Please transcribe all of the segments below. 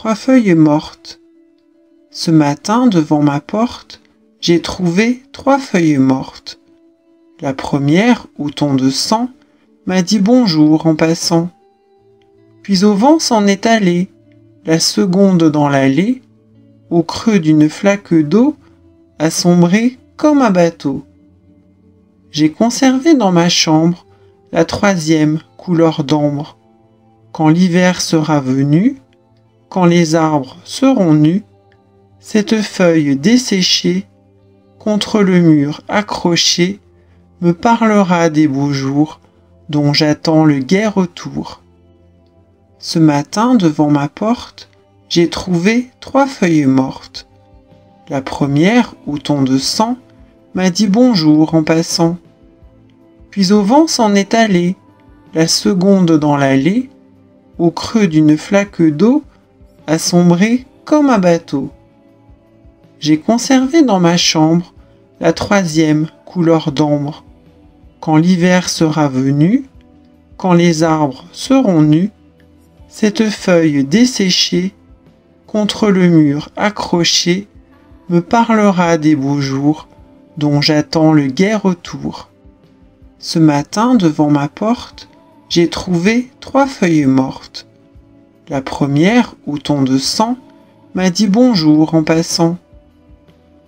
3 feuilles mortes. Ce matin, devant ma porte, j'ai trouvé 3 feuilles mortes. La première, au ton de sang, m'a dit bonjour en passant. Puis au vent s'en est allée, la seconde dans l'allée, au creux d'une flaque d'eau, a sombré comme un bateau. J'ai conservé dans ma chambre la troisième couleur d'ambre. Quand l'hiver sera venu, quand les arbres seront nus, cette feuille desséchée, contre le mur accrochée, me parlera des beaux jours dont j'attends le gai retour. Ce matin, devant ma porte, j'ai trouvé 3 feuilles mortes. La première, au ton de sang, m'a dit bonjour en passant. Puis au vent s'en est allée, la seconde dans l'allée, au creux d'une flaque d'eau, a sombré comme un bateau. J'ai conservé dans ma chambre la troisième couleur d'ambre. Quand l'hiver sera venu, quand les arbres seront nus, cette feuille desséchée, contre le mur accrochée, me parlera des beaux jours dont j'attends le gai retour. Ce matin, devant ma porte, j'ai trouvé 3 feuilles mortes. La première, au ton de sang, m'a dit bonjour en passant.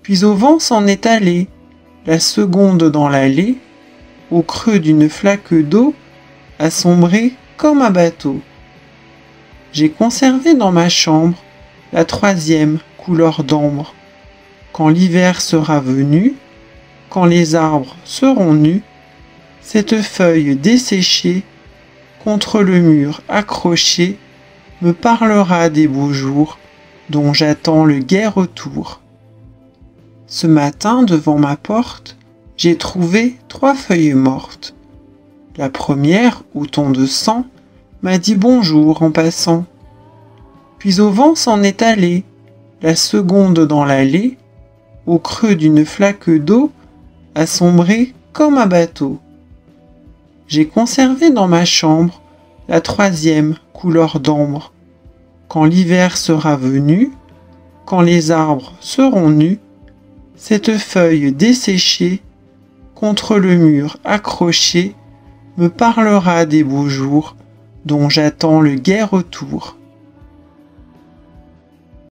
Puis au vent s'en est allée, la seconde dans l'allée, au creux d'une flaque d'eau, a sombré comme un bateau. J'ai conservé dans ma chambre la troisième couleur d'ambre. Quand l'hiver sera venu, quand les arbres seront nus, cette feuille desséchée, contre le mur accrochée, me parlera des beaux jours dont j'attends le gai retour. Ce matin, devant ma porte, j'ai trouvé 3 feuilles mortes. La première, au ton de sang, m'a dit bonjour en passant. Puis au vent s'en est allée, la seconde dans l'allée, au creux d'une flaque d'eau, a sombré comme un bateau. J'ai conservé dans ma chambre la troisième couleur d'ambre. Quand l'hiver sera venu, quand les arbres seront nus, cette feuille desséchée, contre le mur accrochée, me parlera des beaux jours dont j'attends le gai retour.